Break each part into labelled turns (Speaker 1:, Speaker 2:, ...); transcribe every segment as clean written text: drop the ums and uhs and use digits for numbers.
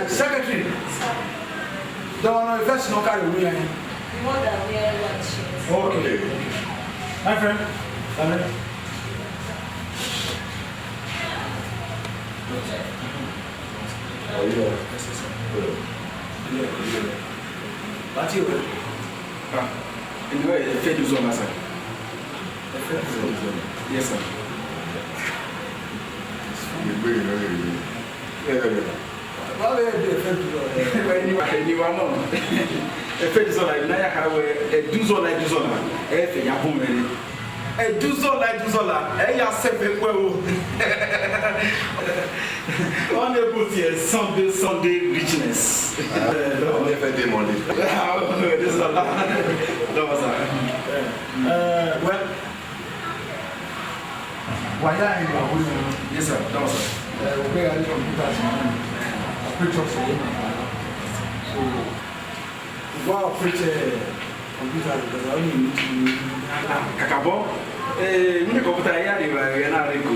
Speaker 1: Secretary, the first no carry we are.
Speaker 2: More than we are watching.
Speaker 1: Okay. My friend.
Speaker 3: Oh, yeah.
Speaker 1: What's your word? Anyway, the fed is on, sir. Yes, sir.
Speaker 3: You're very, very. Yeah.
Speaker 1: Well, you are not. A fed is all like Naya, a do so like Duzola, a Yapum, a do so like Duzola, a Yasep, on the boot here, Sunday richness.
Speaker 3: Don't ever demolish.
Speaker 1: This is a lot. That was well, why are you? Yes, sir. That was where are you computers? Picture for you. So, wow, preacher computer because I only need to Kakabo. Mune computer ya de na reko.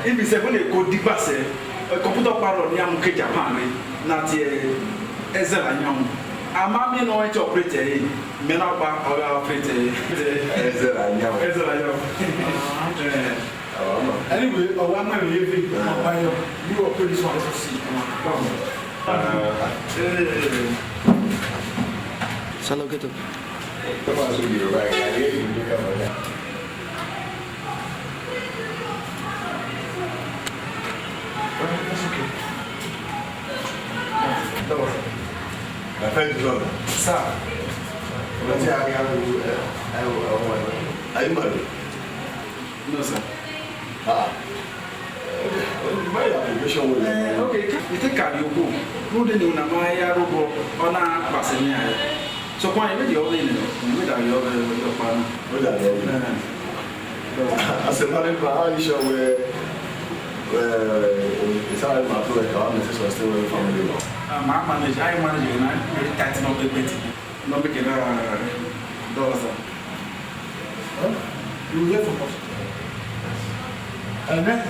Speaker 1: If you say when you go deep pass, computer power ni amuke Japan na tie ezela nyam. Amami no e operator me na ba o operator
Speaker 3: ezela nyam.
Speaker 1: Anyway, I want my living. You are pretty smart to see.
Speaker 4: Salo gitu.
Speaker 3: Come on, so you're right. I hear you. You come on now.
Speaker 1: That's okay.
Speaker 3: My friend is not.
Speaker 1: Sir.
Speaker 3: Are you married?
Speaker 1: No, sir.
Speaker 3: My application will
Speaker 1: okay, you think you go. Who didn't know my robot on a passing? So, why would you all in it? Without your partner?
Speaker 3: As a married man, you show where it's all my project, our message was still very family.
Speaker 1: I manage, and I'm very tight on the bit. No making $1. You hear from us. And then,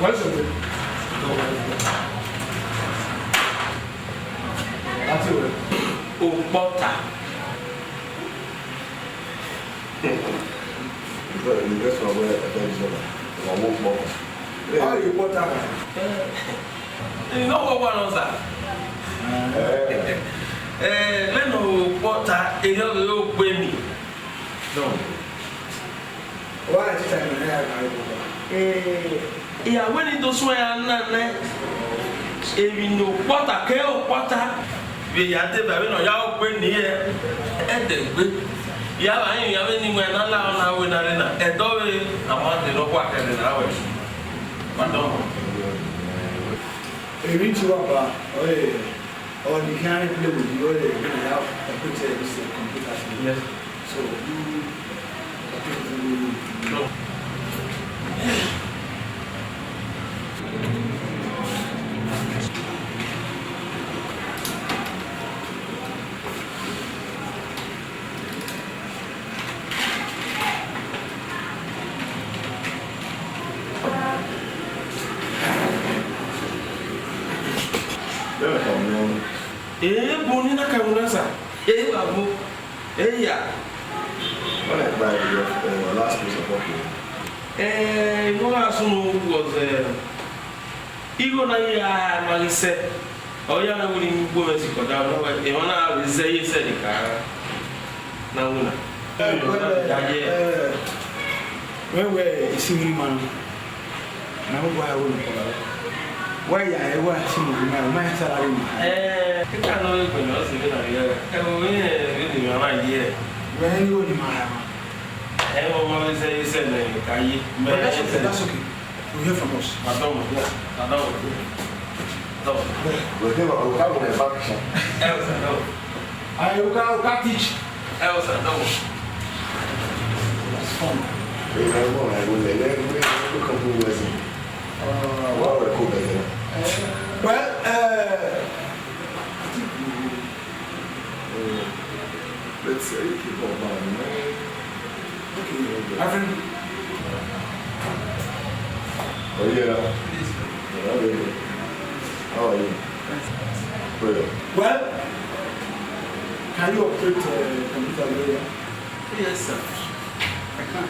Speaker 1: what's your name? That's it.
Speaker 4: Butter.
Speaker 3: The rest of where I won't walk.
Speaker 1: How you put that?
Speaker 4: You know what one was that? Let no butter in your little baby. No.
Speaker 1: Why is it
Speaker 4: Yeah, when it does swear, if you know butter, kale, butter, we had the baby or your baby and the good. Yeah, I ain't having when I allow now in arena. And though I want to know what in hours. But no.
Speaker 1: If you reach up, or you can't play with you, you have a picture of this computer.
Speaker 4: Yes.
Speaker 1: So you
Speaker 4: No. Bonina Camunasa. Babu. Yeah.
Speaker 3: When I buy your last piece of work,
Speaker 4: What I saw was even I said, oh, yeah, I wouldn't go as you got down. If I say, said the car. Now,
Speaker 1: where were singing man? Now, why I wouldn't follow. Why I was singing my salary?
Speaker 4: I can't know if I was even a year. I will win an idea.
Speaker 1: When you in my house.
Speaker 4: Everyone says, that's
Speaker 1: okay. You hear from us.
Speaker 4: I don't.
Speaker 3: we'll give a function.
Speaker 1: I will teach.
Speaker 4: That's
Speaker 1: fun. Well,
Speaker 3: let's say keep on buying.
Speaker 1: I think.
Speaker 3: Oh, yeah. How are you?
Speaker 1: Well, can you operate a computer later?
Speaker 4: yes, sir.
Speaker 1: I can.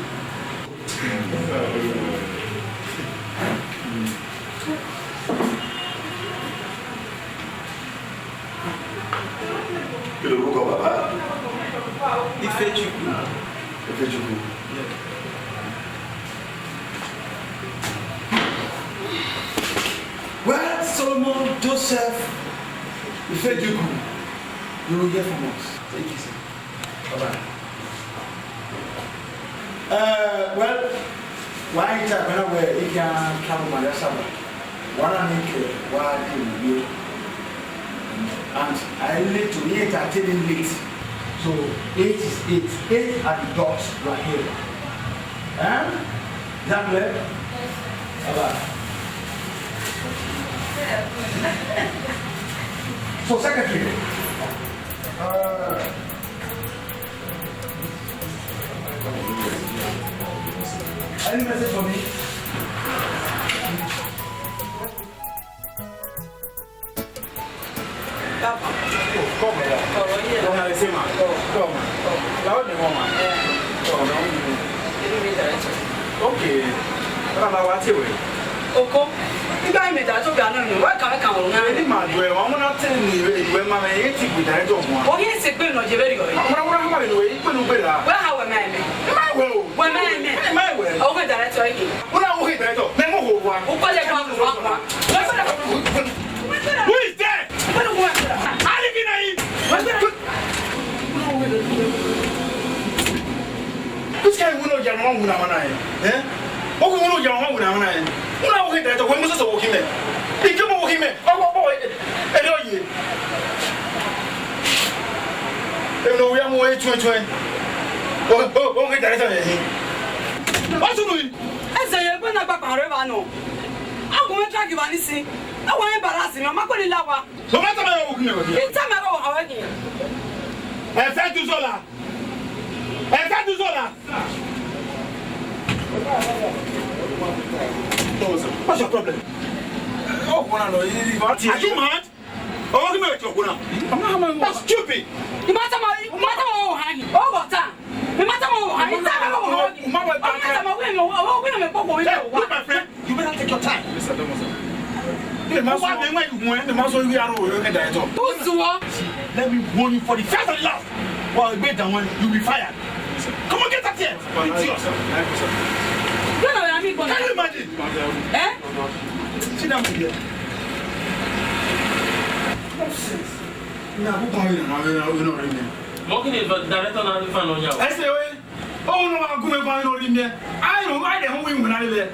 Speaker 3: Kilo buka baba.
Speaker 4: Ifechuku. Yeah.
Speaker 1: Well, Solomon, Joseph, Ifejuku, you will hear from us. Thank you, sir. Bye-bye. Well, why is that where you can travel my summer? One I make why you and I need to be entertaining late. So 8 is 8. 8 are the dots right here. Is that clear? Bye-bye. So secretary, any message for me? Come here. Don't have the same man. Come. Loud the woman. Okay. What about what you will?
Speaker 5: Oko, you guys made that so good. Why can't I come on?
Speaker 1: Any man, I'm not telling you when my auntie with that dog.
Speaker 5: Oh, yes, it's been on your very good.
Speaker 1: I'm not having a way. You couldn't be there.
Speaker 5: Well, how am I?
Speaker 1: My will.
Speaker 5: When I
Speaker 1: will.
Speaker 5: Oh, that's right.
Speaker 1: When I will hit that dog, then we'll go one.
Speaker 5: Who put it on the wrong one?
Speaker 1: Who is there? on with our eye. Eh? Oh, we know you're on with our eye. Who know that the women are walking there? He come over him. Oh, boy. I know you. You know, we are more 20. Oh, get that. What's doing?
Speaker 5: I say, you're going to back on Revano. I'm going to drag you on this thing. I want to embarrass him. I'm not going to lava.
Speaker 1: No matter what I'm doing.
Speaker 5: It's time I go out again.
Speaker 1: And thank you, Zola. And thank you, Zola. What's your problem? Oh, are you mad? Oh, give me your that's stupid.
Speaker 5: You matter more hanging. Oh, what time? You matter more hanging.
Speaker 1: Look, my friend, you better take your time. Mr. Domoso. Let me warn you for the first and last. While you wait down one, you'll be fired. Come on, get up here. Can you imagine? Eh? Sit down here. Nonsense. Now, who are you?
Speaker 4: Walking is the director of the fan on you.
Speaker 1: I say, oh no, I'm going to go there. I don't like the whole women when I live there.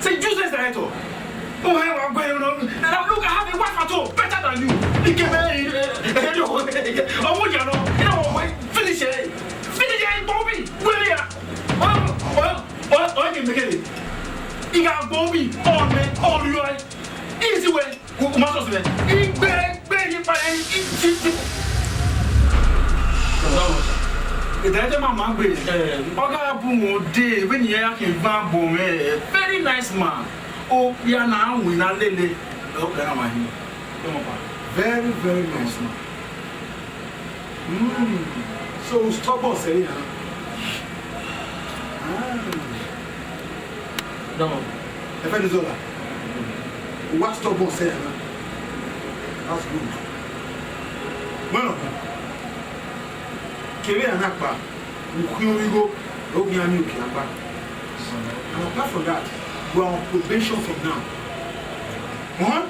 Speaker 1: Say, useless director. Oh, I'm going to now look, I have a wife at all, better than you. You can marry. Oh, what you know? Finish it. Finish it, Bobby. Where are well, I can make it. You got Bobby on me, on you. Easy way. Who must have been? Beg, the director, my man, Oga Bumo day when you are in Van Bome, very nice man. Oh, we are now we are lele. Very, very nice man. So stop us saying,
Speaker 4: no.
Speaker 1: If I do that, what stop us saying? That's good. Well, Kere and Akpa, we go, Omiemie, and apart from that, we are on probation from now. What?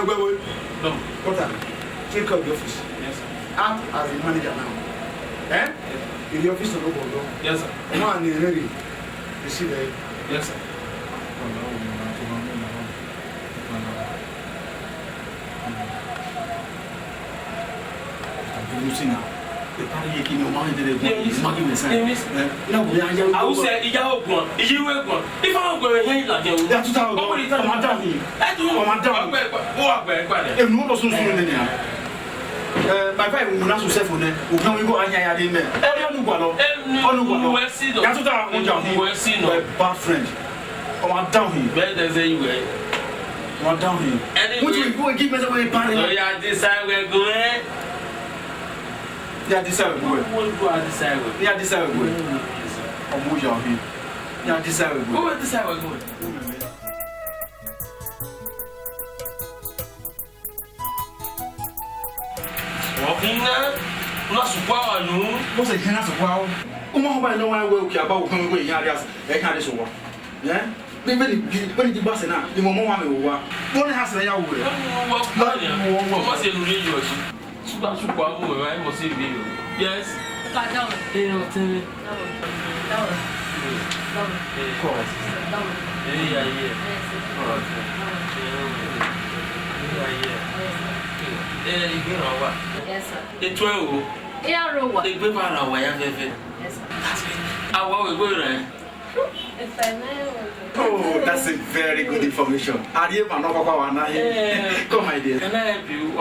Speaker 1: Wait.
Speaker 4: No.
Speaker 1: What? Take up the office.
Speaker 4: Yes, sir.
Speaker 1: Act as a manager now.
Speaker 4: Yes.
Speaker 1: In the office of Ogunbor.
Speaker 4: Yes, sir.
Speaker 1: Come on, you're ready. You see there?
Speaker 4: Yes, sir.
Speaker 1: You see now. The party you know, money did it.
Speaker 4: I will say, if I'm going to like you,
Speaker 1: that's what I'm going to my wife will not say for them. We can go and I didn't know. That's what I want to bad friend. I'm down here.
Speaker 4: Where does it way?
Speaker 1: I'm down here. What you go and give me away party?
Speaker 4: Yeah, this I will go.
Speaker 1: Yeah, this I will go. Yeah, this I will go. I'm moving out here. Yeah, this I will go.
Speaker 4: Who is this I will go? Walking now? Not so far, no.
Speaker 1: What's a hand of wow? I know I will care about coming away. Yeah? When you bust now, you want more money. What has a young way?
Speaker 4: What's in radio? I must see video. Yes.
Speaker 2: Yes, sir.
Speaker 4: The 12.
Speaker 2: EGHIANRUWA.
Speaker 4: The paper are away.
Speaker 2: Yes, sir.
Speaker 4: How we go there?
Speaker 2: If I may.
Speaker 1: Oh, that's a very good information. Are you a no Come, my dear.
Speaker 4: Can I help you?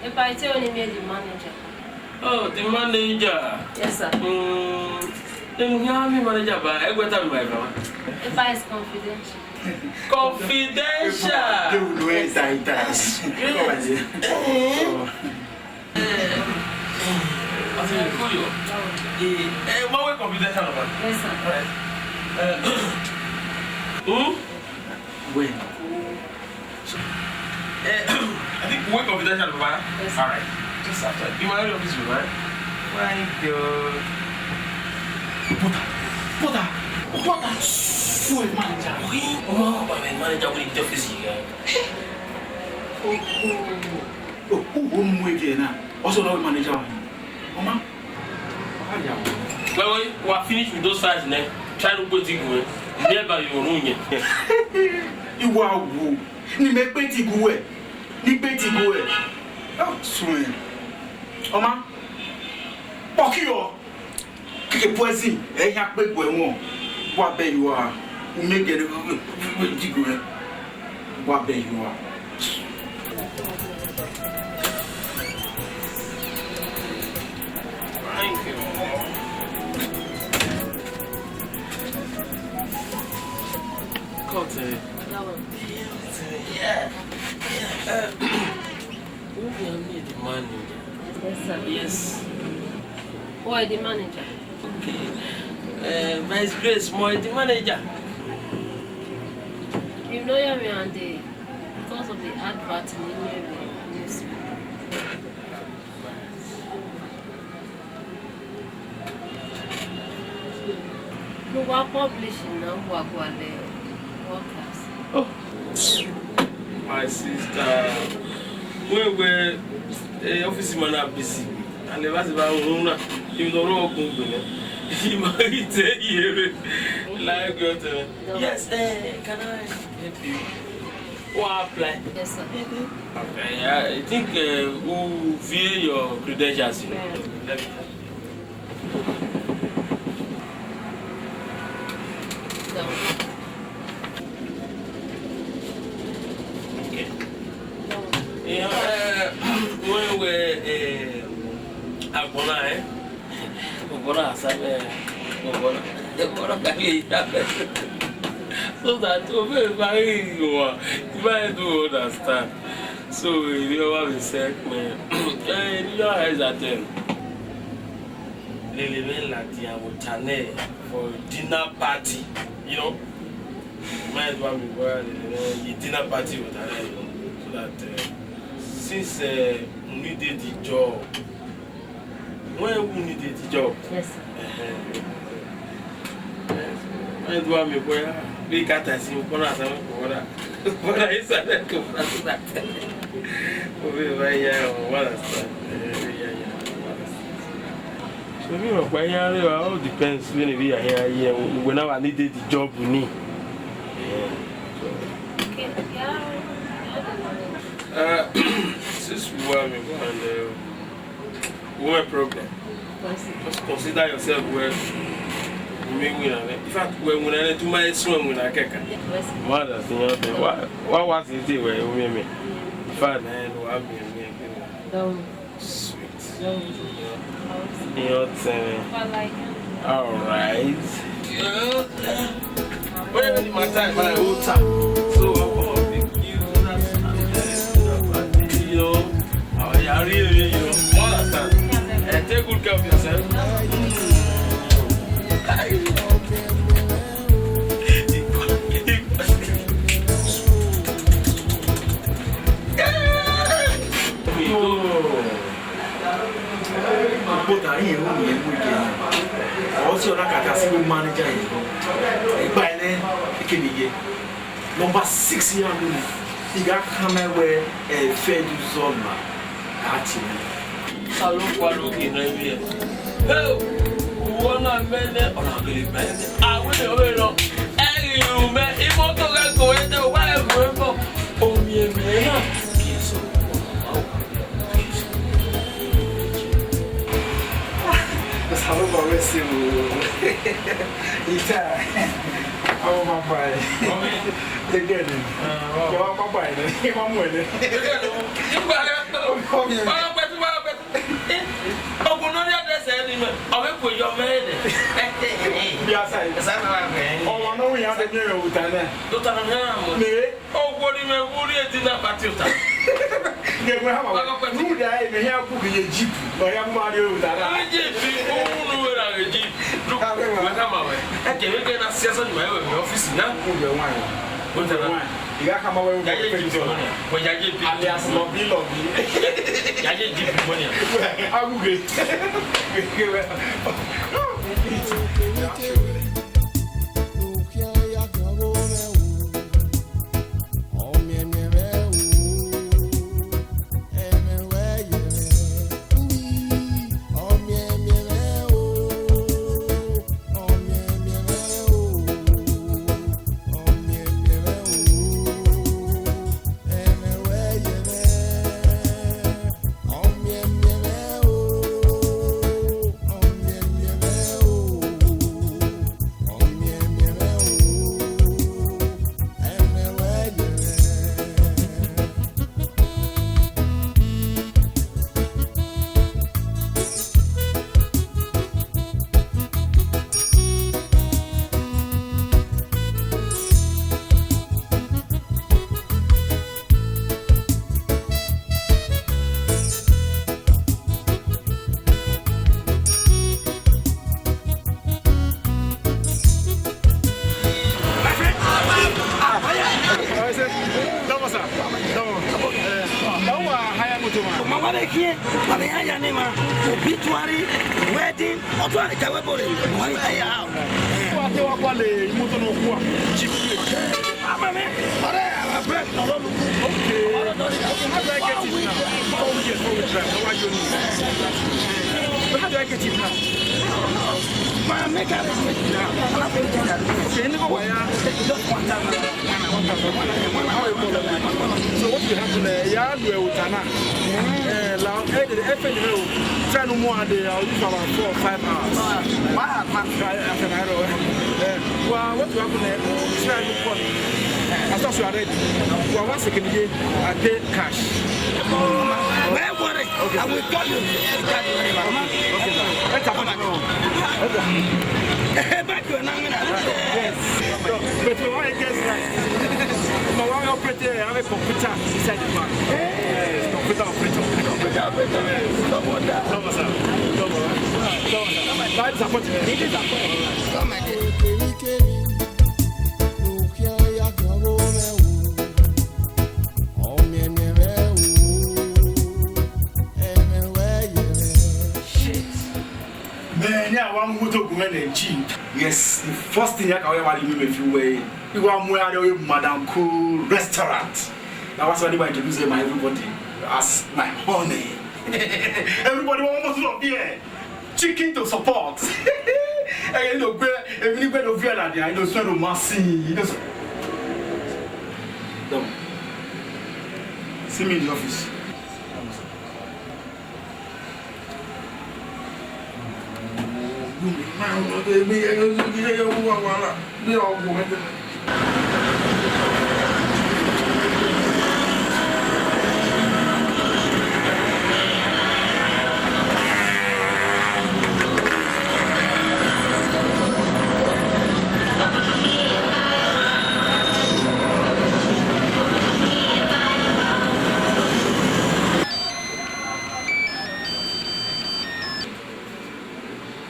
Speaker 2: If I tell you, the manager.
Speaker 4: Oh, the manager.
Speaker 2: Yes, sir.
Speaker 4: The manager, but I got my
Speaker 2: If I is confidential.
Speaker 4: Confidential.
Speaker 1: You do it, I does. Come, my dear.
Speaker 4: I think you my way confidential.
Speaker 2: Yes, sir.
Speaker 1: When?
Speaker 4: I think we confidential, right?
Speaker 2: Yes.
Speaker 4: All right. Just after. You want to office, right? Thank you.
Speaker 1: Puta. Who is manager?
Speaker 4: Oh, my manager will be office here.
Speaker 1: Who will we get now? Also, no manager. Mama?
Speaker 4: Well, we are finished with those files now. Try to put it away. Never your own.
Speaker 1: You are who? You make petty go away. You petty go away. Oh, swing. Oma, Pokio. Kick a poison. A yak big boy. What bay you are? You make it a what bay you are.
Speaker 4: Thank you. Yeah. Who need the manager?
Speaker 2: Yes, sir.
Speaker 4: Yes.
Speaker 2: Why the manager?
Speaker 4: Okay. Vice Grace, more the manager.
Speaker 2: You know you're around the because of the advert in the newspaper. We were publishing now what were the workers.
Speaker 4: Oh, my sister. When we're office man are busy, and the last about Runa, you don't know Ogunbor. He might tell you, like, yes, can I help you? Or apply?
Speaker 2: Yes, sir.
Speaker 4: Okay, I think who view your credentials. Let me. Okay. When we're Agona, Ogona, so that very you might do understand. So you know what we said, man. You know is that Lily Latia with Chane for dinner party, you know. Might want me go dinner party with her, so that since we did the job, when we needed the job,
Speaker 2: Yes, sir.
Speaker 4: Might want me go. We can't see what I said. What I said, that. So, you know, when it all depends when we are here, whenever I needed the job, we need.
Speaker 2: Okay, yeah.
Speaker 4: Since we were and woman problem, just consider yourself where. In fact, when I do my swim when I can't. Mother, what was it where Omiemie? Fine, and what me. Sweet. Your turn. Alright. When my time, my old time. So, you know, I really, you know, understand. And take good care of yourself.
Speaker 1: But I hear also, like I see manager. By then, it can be number 6 year old. He got come where a fair zone.
Speaker 4: Hello, one in a year. Oh, one of men on a big man. I will know. And you met him on the go in the wild. Omiemie.
Speaker 1: How about we see you? Oh, my boy. The good. You are my boy. You are my boy.
Speaker 4: I will put your man.
Speaker 1: Yes, I oh, no, we have a new Lieutenant. Oh, what do you mean? Who did that party? You have a new day, may have put a jeep. I am Mario that I did. A jeep. Look, come away. I can't get a season in my office now. Put the wine. You got come away with a picture. When I get alias lovely. I get deep money. I'm good.
Speaker 6: Mama here, Mama Name, obituary, wedding, or to a Kawabori. Why I am? How do I get it now? My makeup is making now.
Speaker 1: So what you have to try no more day. I'll use about 4 or 5 hours. Well, what you have to try to put as soon as you are ready. Well, 1 second again, I pay cash.
Speaker 6: Where were it? I will call you.
Speaker 1: Okay, let's have
Speaker 6: Back to an
Speaker 1: yes. But we want to get right. No one operator have a computer inside the bank. Yes, computer operator. Yes, the first thing I can if you were you want more Madame Cool restaurant. That was what I introduced my everybody as my honey. Everybody almost love here. Chicken to support. I know where every bit of real idea. I know so massy. See me in the office.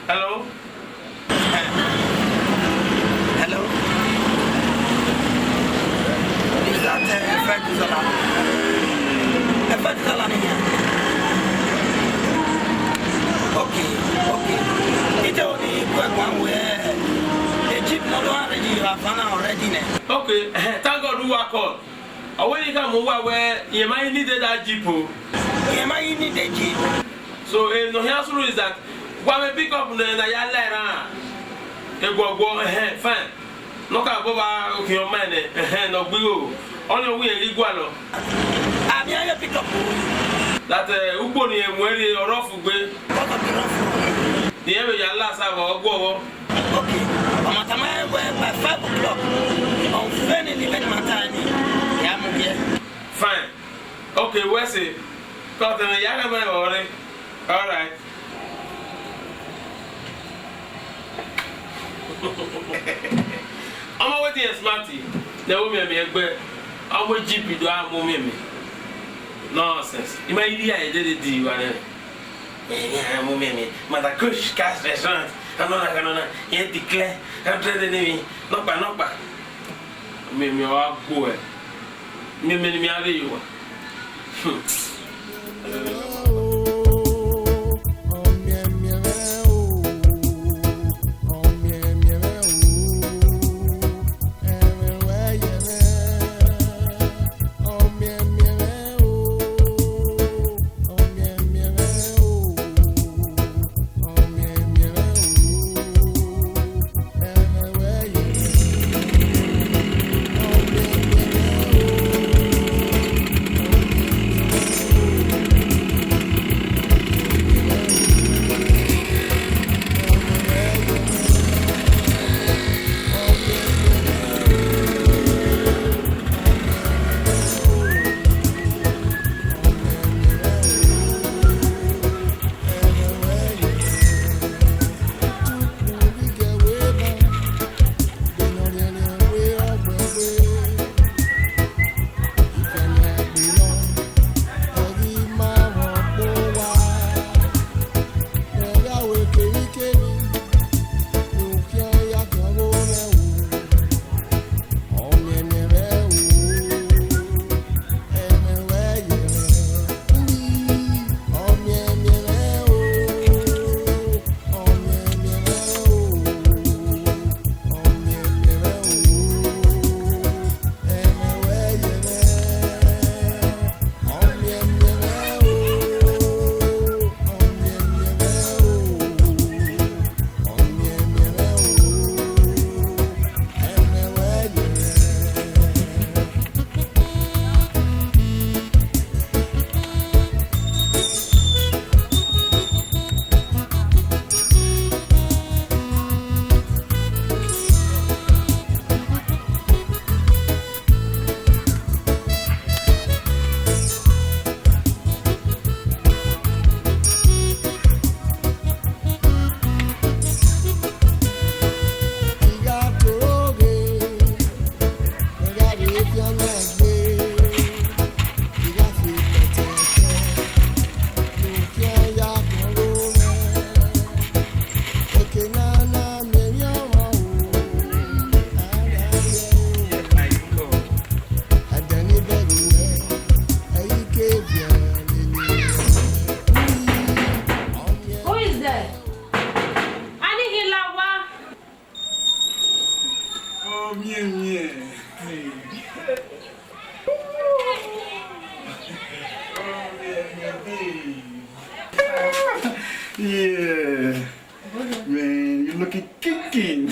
Speaker 4: Hello?
Speaker 6: Hello? Is that effect is allowed? Effect is allowed here. Okay. It's only one where the jeep not already you have already.
Speaker 4: Okay, thank God who are called. When you come over where you might need that jeep.
Speaker 6: You might need the jeep.
Speaker 4: So, no answer is that one pick up the Nayala. Fine. No car over your man, no blue. Only we are igual.
Speaker 6: I'm here to pick up
Speaker 4: that Uboni and Wendy or off way. The ever your last hour go.
Speaker 6: Okay, I'm by 5 o'clock. On Fanny, even Matani.
Speaker 4: Fine. Okay, where's it? Got the young man already. All right. I'm waiting a smarty. The woman may be a GP do our Omiemie. Nonsense. You might be I did it, you are Omiemie. Mother Kush cast restaurant. I'm not going to declare. I'm trading me. Not by. Mimi, our boy. Mimi, are you?
Speaker 1: Yeah. Man, you're looking kicking.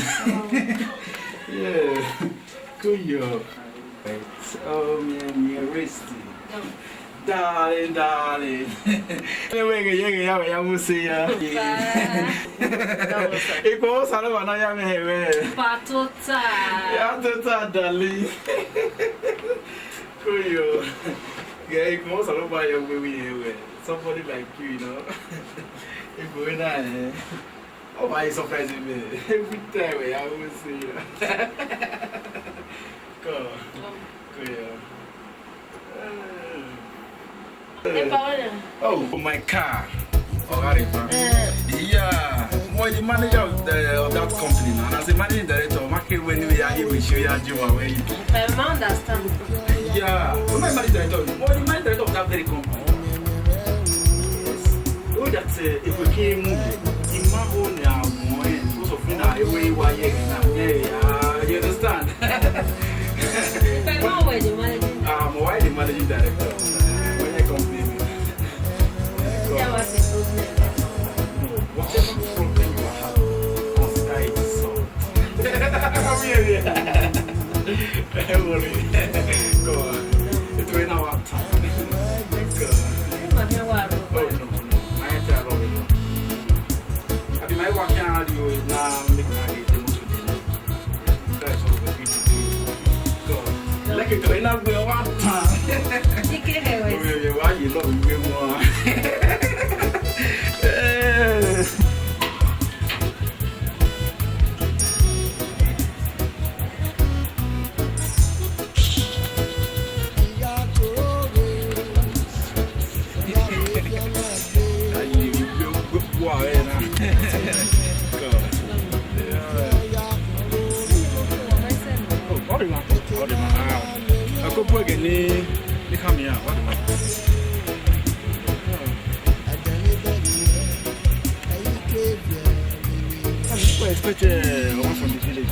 Speaker 1: Yeah. Good job. Oh man, you're risky. Darling, darling. I will see ya. It goes out of another heaven.
Speaker 2: Patota.
Speaker 1: Yeah, darling. Good job. Yeah, it goes all over your way. Somebody like you know. It's going on. Oh, why is surprising me? Every time I will see you. Go. Oh, my car. Oh, yeah. Well, the manager of that company now. As a managing director, market when we are here, we show you how you are.
Speaker 2: I understand.
Speaker 1: Yeah. So my managing director, the managing director of that very company. Oh, that's if we came in my own now, because of now, you understand? Why the managing director? When you complain, whatever problem you have, consider it solved. Don't worry. Go on. It's going our time. Go on. Oh, no. I ain't telling you. I mean, my work now, you now make my head. That's what we need to do. Go on. Like it's going out with one time. Why you love me more? Expect one from the village.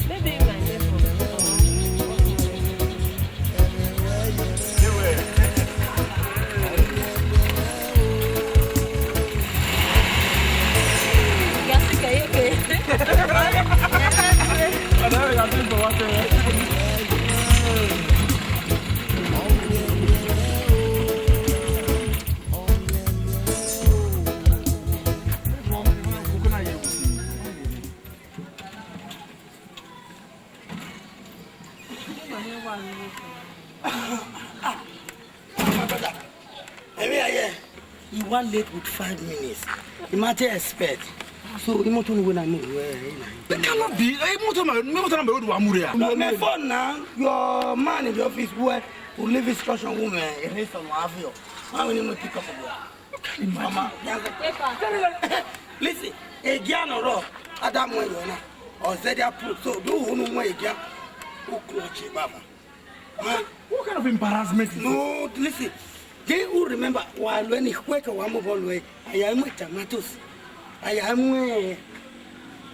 Speaker 2: Maybe my
Speaker 6: You were late with 5 minutes. You might expect. So you might know when I move.
Speaker 1: It cannot be.
Speaker 6: No, my phone now. Your man in the office who live instruction woman. Erase on my video. How will you pick up a book? Mama, listen. EGHIANRUWA. Adam when you're not. Or Zedia proof. So do who know where EGHIAN? Who clutch it, Baba?
Speaker 1: What kind of embarrassment is
Speaker 6: no, listen. They will remember while when he wake a one mobile way, I am with tomatoes. I am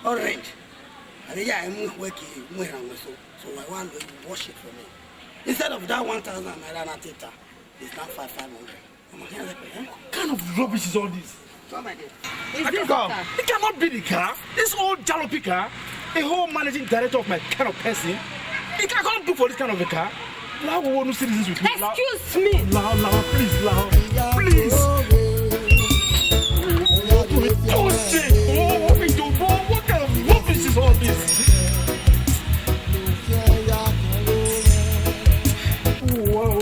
Speaker 6: orange. I am working so I want to wash it for me. Instead of that 1,000 naira theta, it's now 500.
Speaker 1: What kind of rubbish is all this?
Speaker 2: It
Speaker 1: cannot be the car. This old jalopy car, a whole managing director of my kind of person. It cannot do for this kind of a car. Now we want to see this with me.
Speaker 2: excuse me.
Speaker 1: Now, please. What kind of rubbish is all this? Whoa.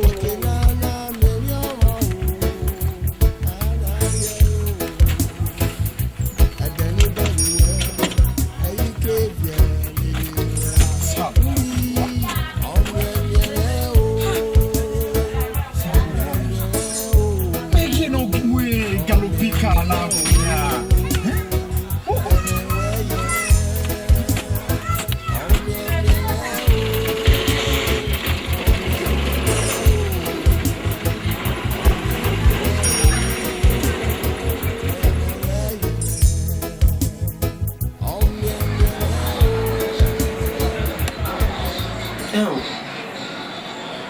Speaker 4: Eu.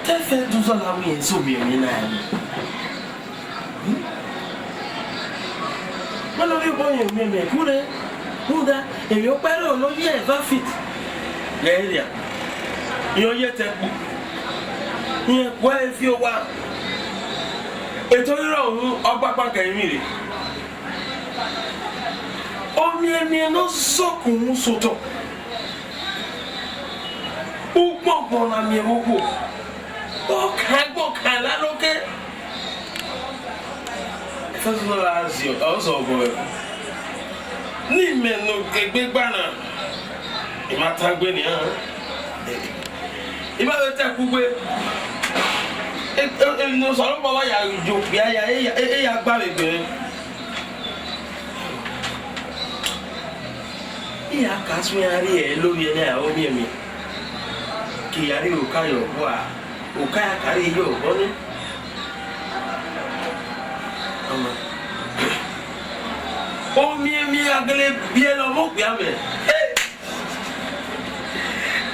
Speaker 4: Te fez dos olhos sobre mim, né? Mas não viu bom eu me cura. Muda, e meu pai não ia fit. Lélia. Eu ia ter. Ia qual fio wa. Eto iro ọgbagba ka emiri. Omiemie no sokun soto. Ugbogbo na mi ewogo. Gbo kan la loke. First of all, as you also go. Ni menu egbegba na. Imatagbe ni han. Iba be te kugbe. No sọ̀rọ̀ bọ̀ wá yà jò pé ẹ̀yà gbá mi gbé. Ìyá kásùn yàrá ẹ̀ lórí ẹ̀ ní àwọn Omiemie. Kì yàrá òkà yọ̀ bọ̀ à òkà yà kárí yọ̀ bọ̀ ní. Omiemie agẹlẹ bíẹ́ lọ mọ̀ pé àmẹ́.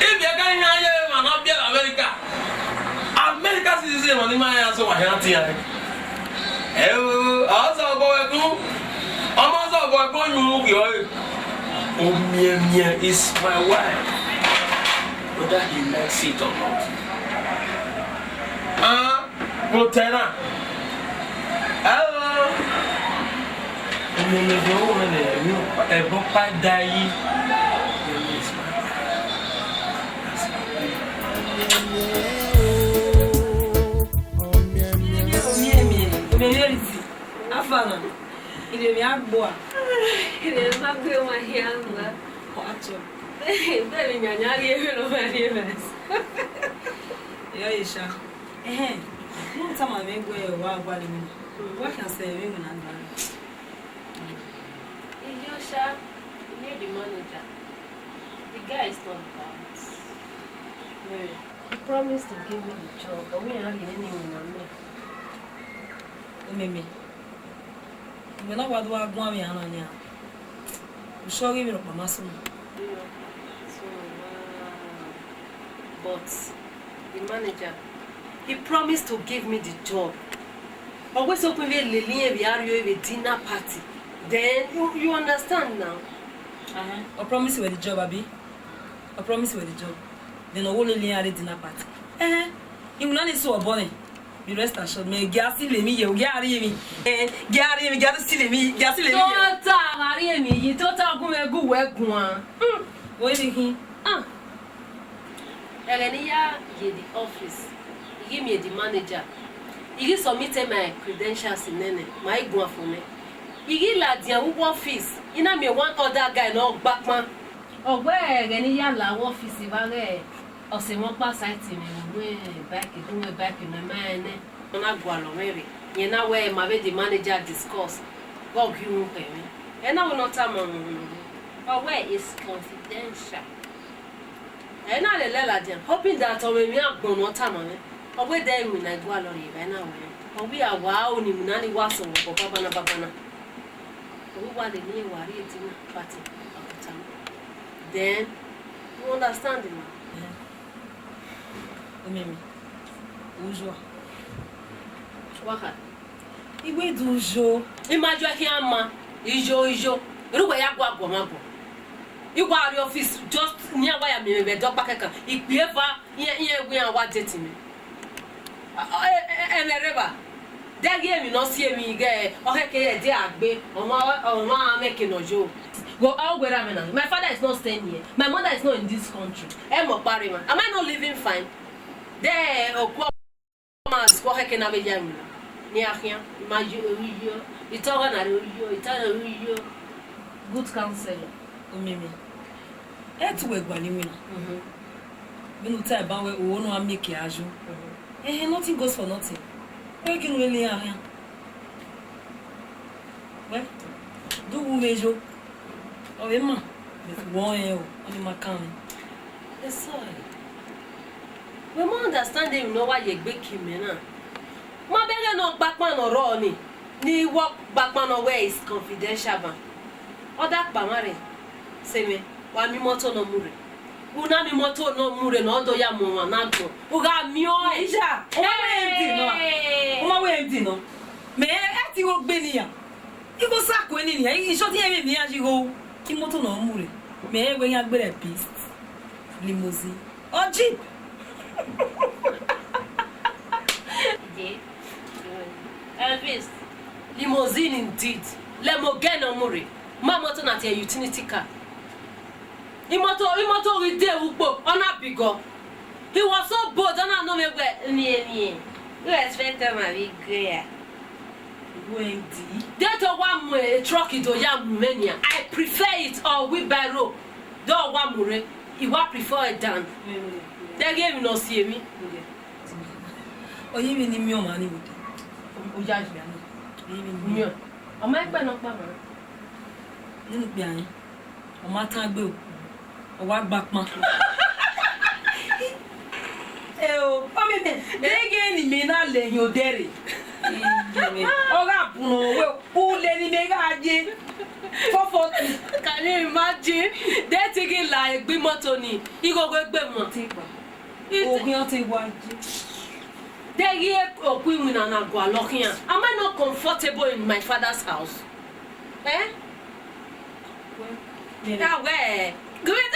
Speaker 4: Ibi ẹ̀ka yẹn ayé màná bíẹ́ lọ Amẹ́ríkà. America citizen on the man so I can't hear. Also boy go. Also boy go you. Omiemie is my wife. Whether he likes it or not. Protena. Hello. Omiemie go when e bo pa dai.
Speaker 5: Reality. Afana. Ile mi agbo a.
Speaker 2: Ile ma gbe wa hianga.
Speaker 5: Kwacho.
Speaker 2: Bele nyanya ri ewe no ma ri events.
Speaker 5: Ya isha. No time me go e wa agba mi. What can say we na na.
Speaker 2: Yosha, you need the manager. The guy is not bad. He promised to give me the job, but we ain't anyone on me.
Speaker 5: Omiemie. We na wadu agwa mi ananya. We sure give me up maso.
Speaker 2: So, but the manager, he promised to give me the job. But we so we a dinner party. Then you understand now.
Speaker 5: I promise you the job, Abi. I promise you the job. Then I will only at the dinner party. You will not so abonne. You rest assured me, Gassi me, you Gary me, and Gary me, Gassi me, Gassi me.
Speaker 2: Don't me, you thought I'll go and go work one.
Speaker 5: What is he?
Speaker 2: Elenia, he the office. He gave me the manager. He submitted my credentials in Nene, my go for me. He gave la the office. You know me one other guy, no backman. Oh, where Elenia la office, Ivale. Or say one pass site me back in my mind. On a gualomere. You know where my the manager discuss. God you pay me. And I will not tell me. But where is confidential? And I let them hoping that we are going to time on it. Or where they will not go along even now. Or we are wow, Nimunani was on Babana. We want the new warrior party of the time. Then you understand it.
Speaker 5: Omiemie. Ujo.
Speaker 2: Waka.
Speaker 5: Iwe dujo.
Speaker 2: Imagine here ijo. Ruwa ya gwa mago. You go at the office just near where I mean, dog back. If you ever, we are what dating me. And a river. That game, you not see me get or heck, dear be or ma making a joke. Go out where I'm in. My father is not staying here. My mother is not in this country. I'm a barryman. Am I not living fine? There, or Quamas, go heck and have a young. Near here, my you, it's all you, good counselor.
Speaker 5: Omiemie. To work by the when you tell about we want to make ajo. Nothing goes for nothing. Where can we lay here? Well, do we measure? Oh, Emma, with one on my coming.
Speaker 2: Sorry. We must understand him know why you big him now. My beggar no backman or Ronnie. Ni walk backman away is confidential. Or that Bamari. Say me, why me moto no muri. una mi moto no mure no do ya mo na to uga mio
Speaker 5: Isha Oma we empty no me ati go gbe ni ya igo sako eni ni ya iso ti emi ni ya ji go ki moto no mure me e we yan gbere beast limousine or jeep
Speaker 2: Elvis limousine indeed lemogen no mure ma moto na te utility car imoto we dey ugbo ona bigo he was so bold ona no me gbe ni you expect my big girl
Speaker 5: Wendy
Speaker 2: they to one a truck to yam mania I prefer it or wheelbarrow do one mure you wa prefer it down they gave me no see me
Speaker 5: Oyiemi ni mi o ma ni wo
Speaker 2: o ja ji ana mi o ma gbe no pa ma
Speaker 5: nínú pe ayin o ma tan gbe o wa gba pon o mi me dege ni mi na le yin odere o ga bunu we o le ni me ga je 440
Speaker 2: can you imagine they taking like gbe moto ni igogo gbe mo
Speaker 5: ogun o ti wa je
Speaker 2: they hear Okwin na go alokian am I not comfortable in my father's house Away. Good.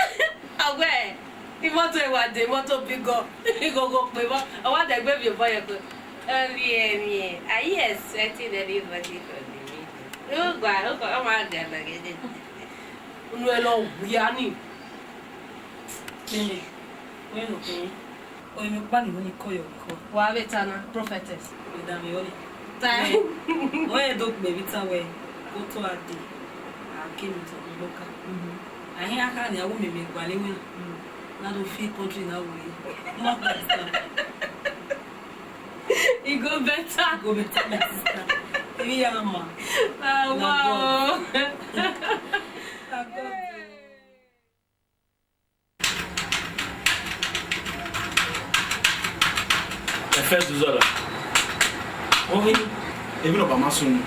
Speaker 2: Away. The motor was the motor big go. Go. I want to grab your boy.
Speaker 7: Omiemie. Are you expecting anybody from the meeting? Oh, God. Oh, my God.
Speaker 2: Unuelo Biani.
Speaker 5: Nene. When okay. O mi pa ni woni koyo ko.
Speaker 2: Wa betana prophetess.
Speaker 5: Madam Yoli.
Speaker 2: Time.
Speaker 5: Where dog baby ta we go to ade. I came to local. I hear aka ni awo meme gwale we. Na do fit country na we. Not that.
Speaker 2: It go better.
Speaker 5: Go better my sister. Ebi ya ma.
Speaker 2: Wow.
Speaker 4: First Zola.
Speaker 1: Oh, even about my son.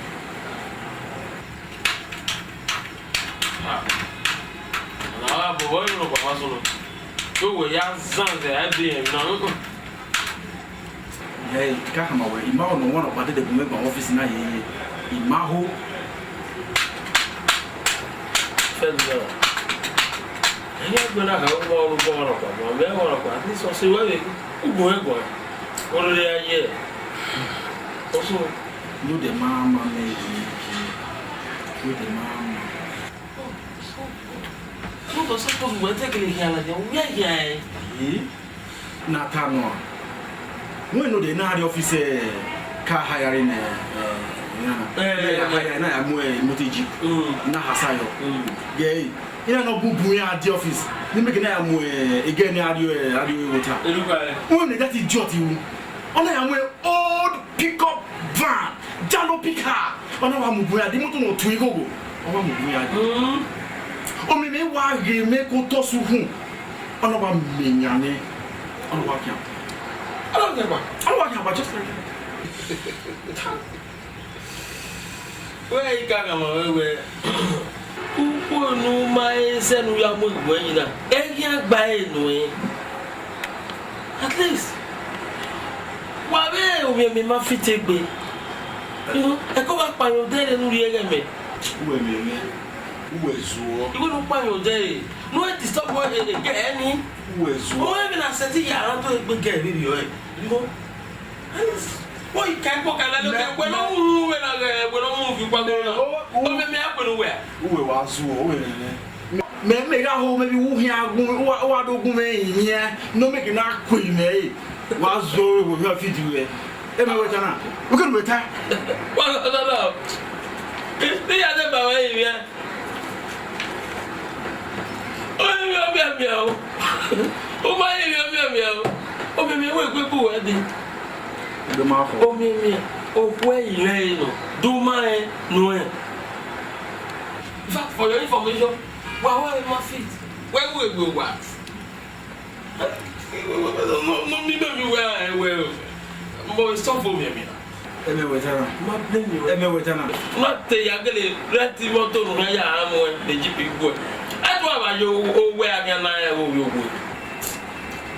Speaker 4: Now, boy, no, about my son. So we are sons, I be him now.
Speaker 1: Hey, Kakama, Imao, no one about the member office in Imaho.
Speaker 4: First Zola. I have been a whole lot of this was a way. Go. What are they here? Also,
Speaker 1: you the mama, maybe. You the mama.
Speaker 4: So, suppose we're taking here like we are here.
Speaker 1: Natano. When no, the Nadi office car hiring. I am Motiji. Nahasayo. Yea, you know, Bubuya at the office. You make an again. Are you water? Only that is jotty. Only I'm old pickup van, Jalo Pika. On our Mubuya, the motor no Twigo. On Mubuya. Omiemie wa game ko to su hu. On our Minyane. On what camp. I don't know, just like
Speaker 4: where you got where? Who knew my son? We are moving now. Egg by no. At least. Why will we my feet take me? You know, I go back by your day and we again me.
Speaker 3: Who is so?
Speaker 4: You will buy your day. No, it is stop working again.
Speaker 3: Who is so?
Speaker 4: Oh, even I said, yeah, I don't get video. You know, why you can't walk a little bit when I move you. Oh, maybe happen where?
Speaker 3: Who was so?
Speaker 1: Maybe who here, what do here? No making that queen, eh? Was so with her feet you. We're going to retire.
Speaker 4: Well, they are the way. Oh, my, oh, maybe we're good.
Speaker 1: The mouth.
Speaker 4: Oh, maybe, oh, where you do my no. In fact, for your information, where are my feet? Where will we work? No, me, where I will. More stop for me.
Speaker 1: Eme wetana. Not
Speaker 4: the young lady, let him go to the GP boy. That's why about you where I can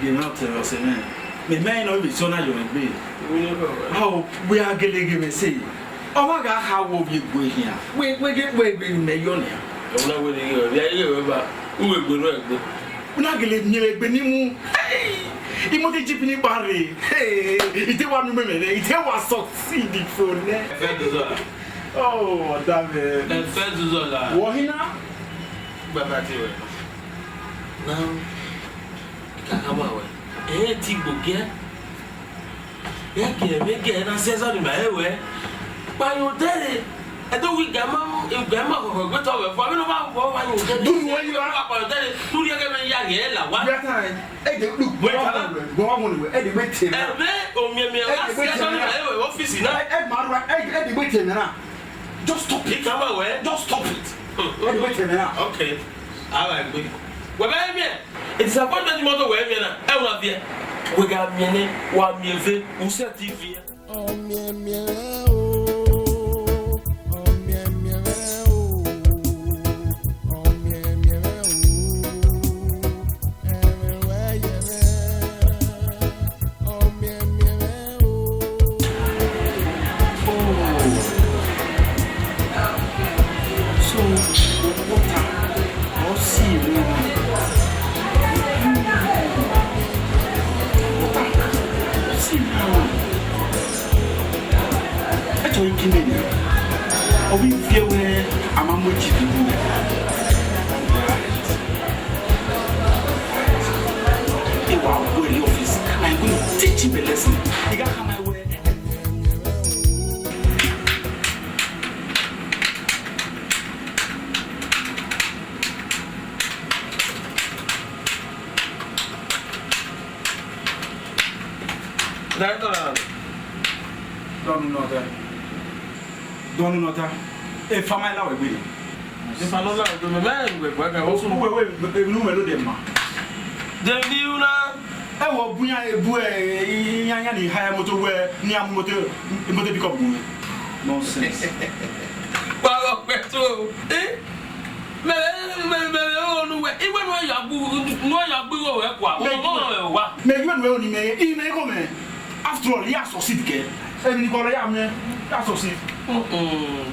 Speaker 1: You know, tell us, man. Me may not be so not your be. How we are getting me say. Oh my God, how will you go here? We get way being millionaire.
Speaker 4: I'm not with you. Yeah, who will go?
Speaker 1: We're not getting near Benin. Hey, he must be chipping Barry. Hey, it was remember, it was succeeding for that. Oh, damn it.
Speaker 4: And fed to Zola.
Speaker 1: Wahina?
Speaker 4: Now, you can come away. Anything will get. Yeah, get and says on my way. But you tell it. I don't think Gamma go to our family. Do you want you are up? Do you get me young? What time? Look, go on, wait till Omiemie office now. Just stop it. Come away. Just stop it. Okay. All right, good. Well, it's a point motor where we are. I will be. We got me 1 million. Who said TV? I'm going to teach him a lesson. You got to come my way. Don't know that. If I'm allowed, we if I'm allowed, the man will work. I also know where we know them. Then you know, I will bring a boy, Yanni, higher motor where near motor become nonsense. Well, eh? After all, he has succeeded. And you got a young man, that's succeed.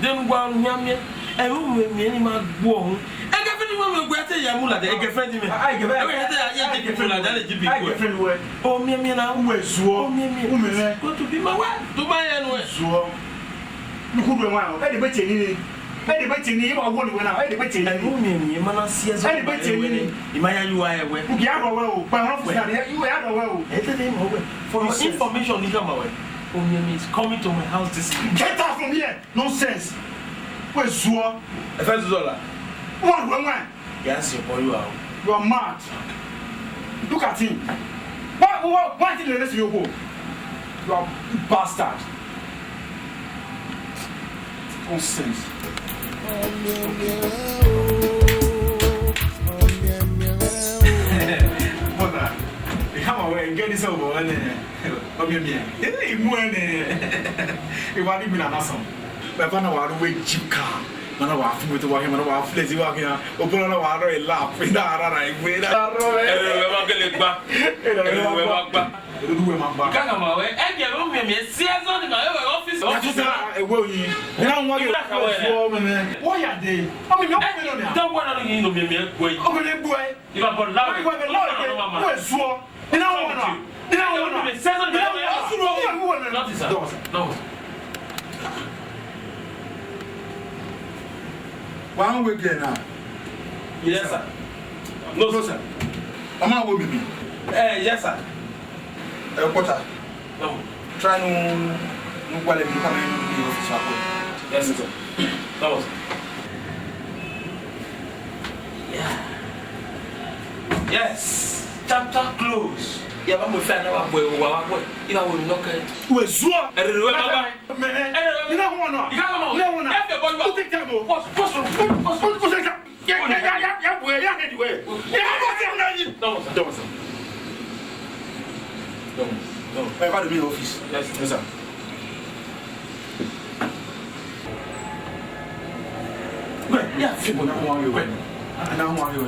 Speaker 4: Then one young man, and who will be any man born. And everyone will get a Yamula, the girlfriend. I give a friend where Omiemie now, who is so Omiemie, go to be my wife, to my anyway. So, you could be one, any betting. Anything you are one when I debate in Omiemie, Manassias, anybody in my UWADIE. You are well, but you are well. For your information, you come away. Omiemie is coming to my house this week. Get out from here! Nonsense! Where's Zua? A first dollar. One. Yes, you boy, you are mad. Look at him. Why did you let you go? You are bastard. Nonsense. Mother, come away and get this over. Omiemie, you want to be an awesome. But I want to wait cheap car. Man, I want to walk him and I want to flazy walking. Open on a water and laugh with that. I wait. I can't away. And your Omiemie sees on my office. Will you? Now, what you like? Why are they? I mean, don't want to know me. Wait, over the boy. You have got love. Where's Swore? And I want to. No. One week now. Yes, sir. No, sir. I'm not with me. Yes, sir. Quarter. No. Try no quality coming in the office. Yes, sir. No. Yeah. Yes. Chapter close. Yeah, I'm with Fanny. You know, we're not going to. We're sure. And you don't want to. You don't want to. Take time. What's No. I got to be in the office. Yes, sir. Yeah, people don't want you.
Speaker 1: And I'm one you.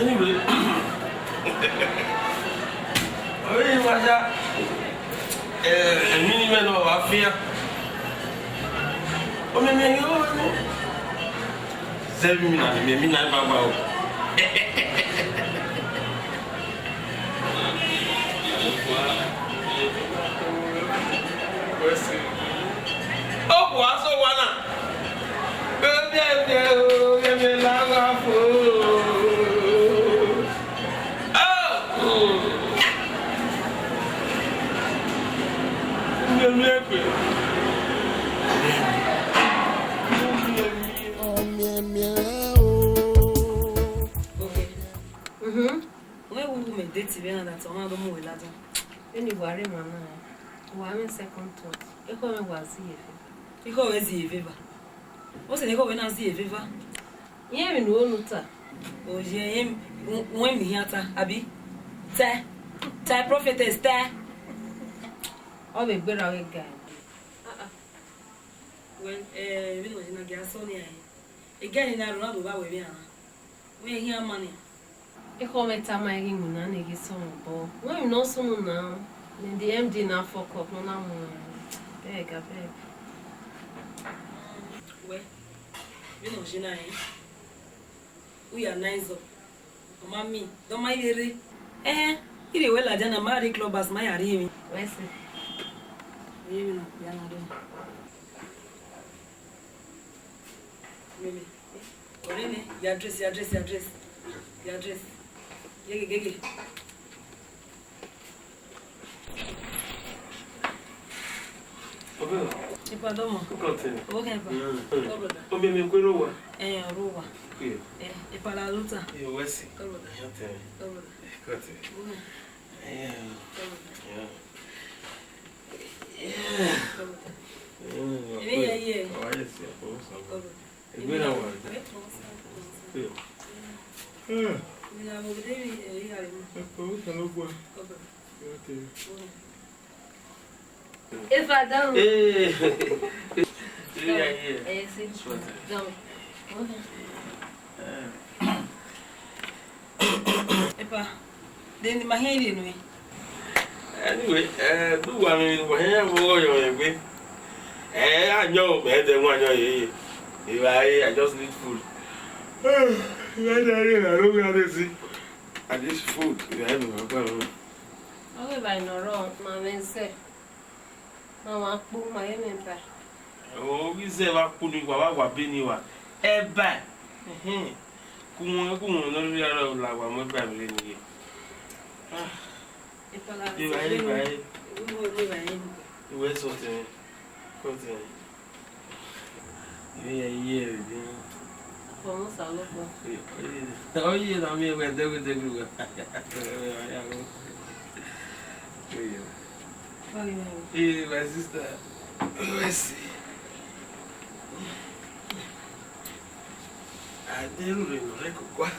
Speaker 4: Anyway, minimum of affair. Omiemie, 7 minutes, me na baba. Oh, what's so one?
Speaker 2: Anyway, Mama, one second thought. You come and see if
Speaker 5: you go as the fever. What's the go when I see a fever?
Speaker 2: Yeah, we know not.
Speaker 5: Oh, yeah, when we hear Abby. Tie prophetess, tie.
Speaker 2: I'll be better with guy.
Speaker 5: When we know in a gas on here. Again, in Ronaldo, we here money.
Speaker 2: I comment on my ring and I get some ball. When you know someone now, then the MD now fuck up. No, no, beg, I beg.
Speaker 5: Well, you know, Gina, we are nice up. Mammy, don't mind it. It is well, I done a married club as my army.
Speaker 2: Where's it?
Speaker 5: You know, really? Really? Your address. Gigi.
Speaker 4: Continue.
Speaker 5: Okay,
Speaker 4: Omiemie RUWA.
Speaker 5: RUWA. E para a luta.
Speaker 4: Eu esse.
Speaker 2: If I don't.
Speaker 5: Then my hand anyway.
Speaker 4: Anyway, do one in where I know better than 1 year. If I just need food. I don't know this. And this food, you have no
Speaker 2: I by no wrong, my man said. Mama, put my name.
Speaker 4: Oh, we say about putting what Benin. Bad. Come on, no real like my family. You were something. Yeah.
Speaker 2: Vamos a lo
Speaker 4: Oye, también me tengo que tener. Y my sister, let's see. I didn't really quoi.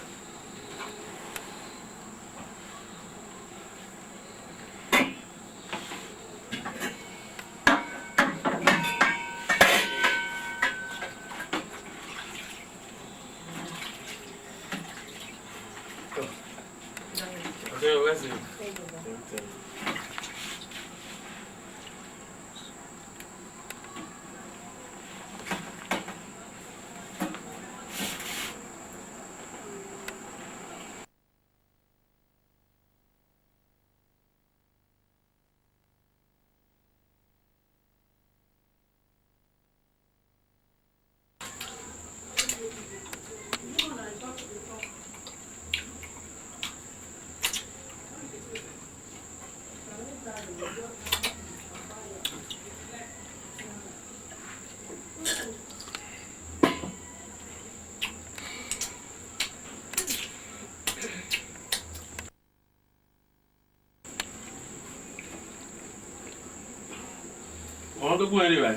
Speaker 4: On the way anyway.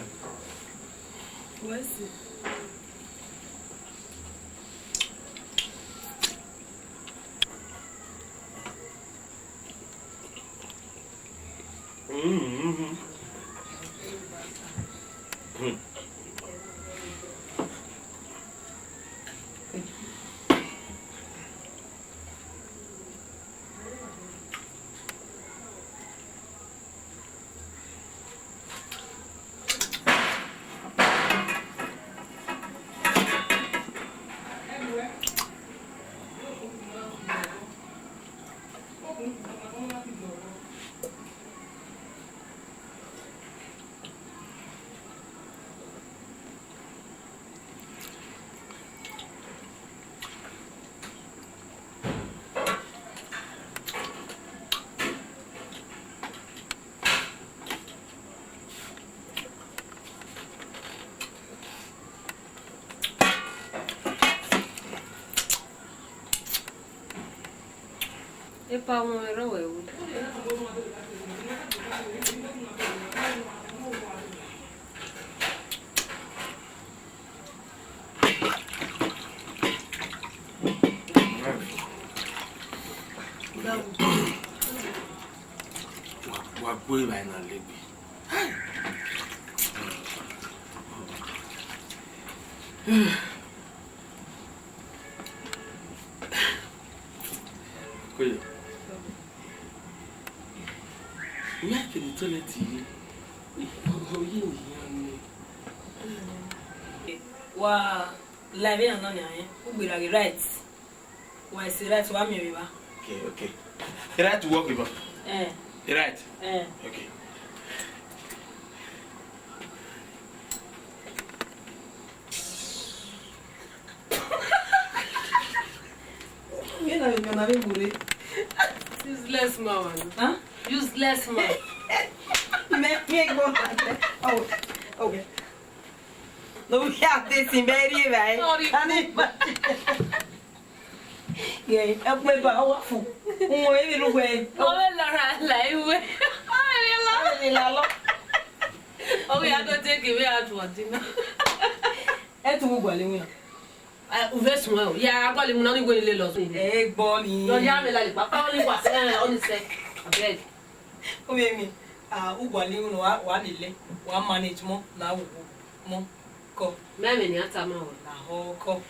Speaker 5: Where's it?
Speaker 2: E pa mo ero we u.
Speaker 4: Wa boy by na lebi. ya ke ni toilet yi o yi ni
Speaker 5: wa live and on yan o gbe la right wa is right wa mi ba
Speaker 4: okay the right to work with the right okay
Speaker 5: na be bure
Speaker 2: Useless man.
Speaker 5: huh
Speaker 2: Useless man.
Speaker 5: me go oh okay no we have this in very right ani yeah up me ba wa fu mo e lu we
Speaker 2: Mo le lara la iwe.
Speaker 5: ni la lo
Speaker 2: Oh, we are going to take away at what dinner.
Speaker 5: e tu gwa le wina
Speaker 2: Uvesun o. Ya agba le mu na ni we le lo so.
Speaker 5: e gbo ni
Speaker 2: Lo ya me la le papa only was on the abeg.
Speaker 5: Omiemie ugwa le wina wa nile wa manage mo na wo mo ko
Speaker 2: Me me ni ata ma o.
Speaker 5: na ho ko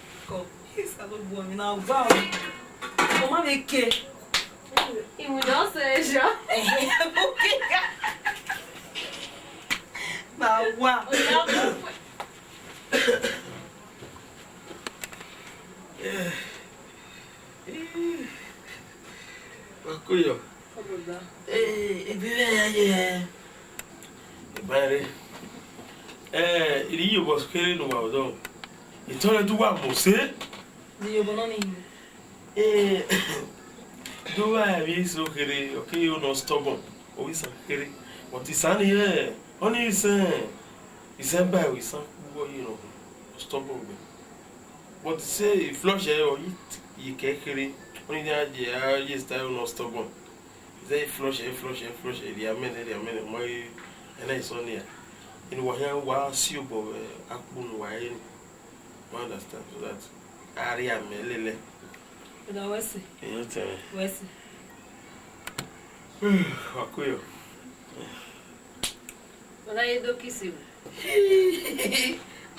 Speaker 5: isa lo bu mi na va o ma me ke
Speaker 2: Imu no seja.
Speaker 5: okay na wa
Speaker 4: Wakuyo. Ebile ya ye. Ebare. Iri yo bos kere no wa odo. Itore du wa mo se.
Speaker 5: ni yo bono ni
Speaker 4: Do wa bi so kere, okay you no stubborn. O wi san kere. But isani ye. Oni isen ba we san wo you know stubborn. But say flush or eat ye kere. Only the idea style no stubborn. They flush, the amen, my and I saw near. In Wahia was suitable, Akun Wayan. Understand so that Aria Melele.
Speaker 5: da wesi
Speaker 4: You tell me.
Speaker 5: wesi
Speaker 4: Wakuyo.
Speaker 2: Ola ye do kiss you.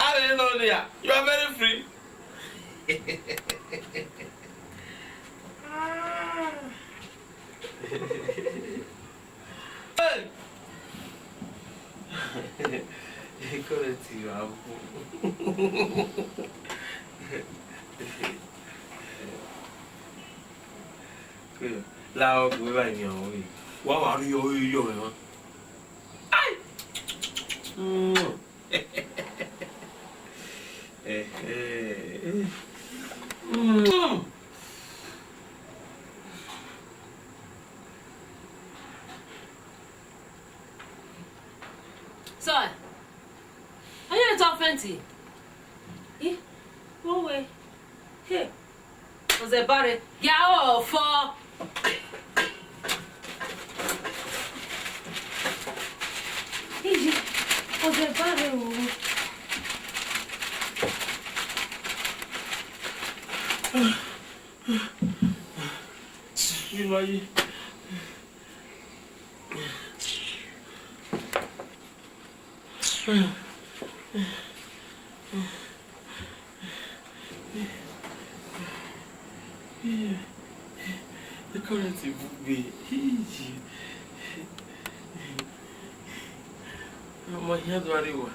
Speaker 4: I didn't know there. You are very free. Correct you. Lao của bạn nhiều thì quá bảo đi vô rồi mà.
Speaker 2: So, are you talk fancy? Eh? One way. Hey. Was a barre. Yeah, for. Hey, was a barre.
Speaker 4: You know you. The currency would be easy. My head very well.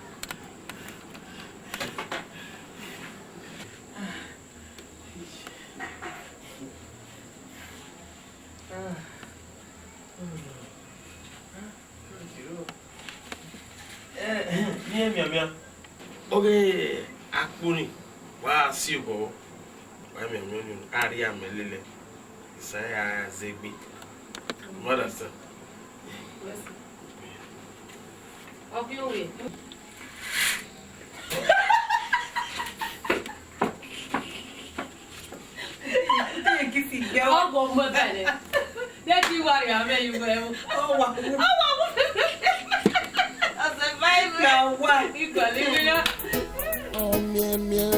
Speaker 4: Mia. Okay, akuni. Wa si bo. Wa mia ari amelele. Saya zebi. Mother sir.
Speaker 2: Of your way. Oh, go more better. Let you worry, I may you well.
Speaker 5: oh wa as a vibe now wa
Speaker 2: You got it.
Speaker 3: Omiemie.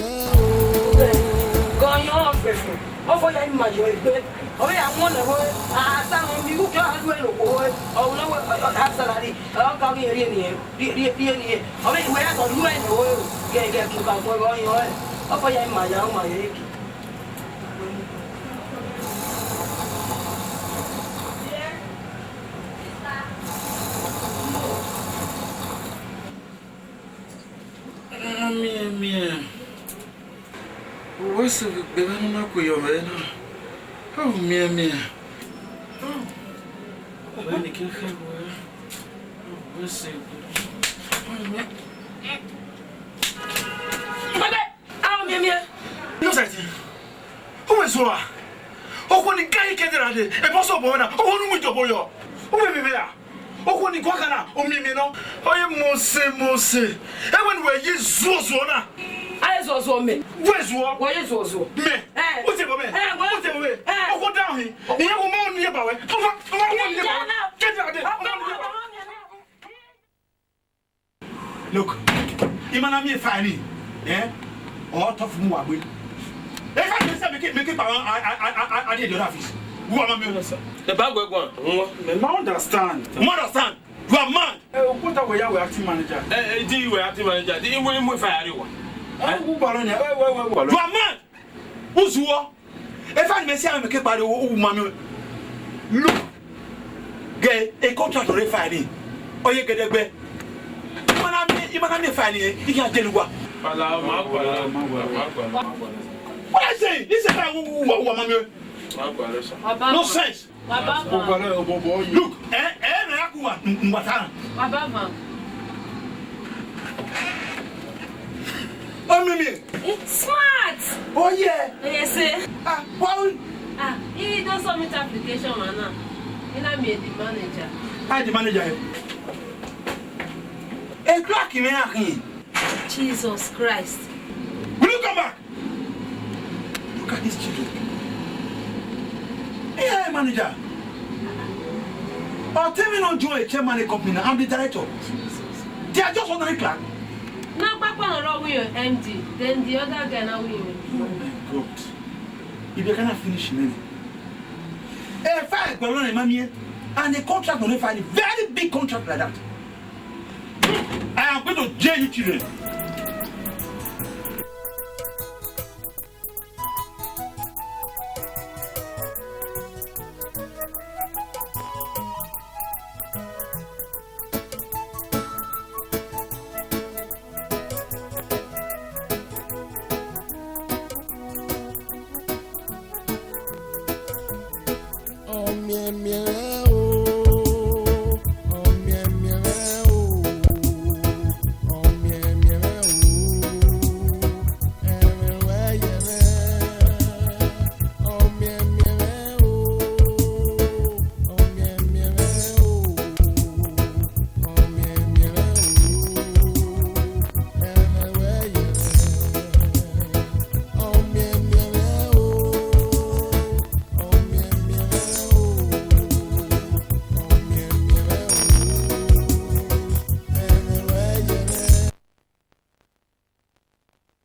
Speaker 5: go your office ofo ya ma yo egbe o ya won le ho asa won mi ku jo adu e lo ko o lo ha salary o ka bi ri ni o me we ya so lu e no ge ki ka ko go yo ofo ya ma yo ki
Speaker 4: what's the Benin up with your man? Oh, Omiemie. Oh, when you can have what's it?
Speaker 5: Omiemie.
Speaker 6: No, sir. Who is Zola? Oh, when the guy get there, a boss of Bona, oh, no, with your boy. Oh, maybe there. Oh, when the Guacana, Omiemie, no. Oh, you must say. And when we're Zona.
Speaker 5: I was on me.
Speaker 6: Where's what?
Speaker 5: Why is also?
Speaker 6: Me. What's it, man? What's it? Oh, go down here. You have a man nearby. Get out there. Look, Imanami Fanny, eh? Or tough Muabi. If I can say, make it, I did your office. Who am I?
Speaker 4: The bag will go.
Speaker 1: I understand.
Speaker 6: Understand? You are mad.
Speaker 1: What are we acting manager?
Speaker 4: Do you active manager? Do you want to fire you?
Speaker 6: You are mad. Who's who? If I may say, I'm a keep by the woman. Look, get a contract to refine. Or you get a bed. You can't find it. You can't tell you what. What I say? This is a woman. No sense. Look, Omiemie.
Speaker 2: It's smart.
Speaker 6: Oh yeah.
Speaker 2: Yes, sir.
Speaker 6: Well,
Speaker 2: He does submit application, man. Untitled the manager.
Speaker 6: I the manager. A clock in here.
Speaker 2: Jesus Christ.
Speaker 6: Will you come back? Look at these children. Hey, manager. Oh, tell me not join a chairman of the company. I'm the director. They are just ordinary clerk.
Speaker 2: Now, Papa, with your MD. Then the other guy now with you.
Speaker 6: Oh my God. If you cannot finish me. A fire, and a contract on a very big contract like that. I am going to jail you children.
Speaker 8: Omiemie.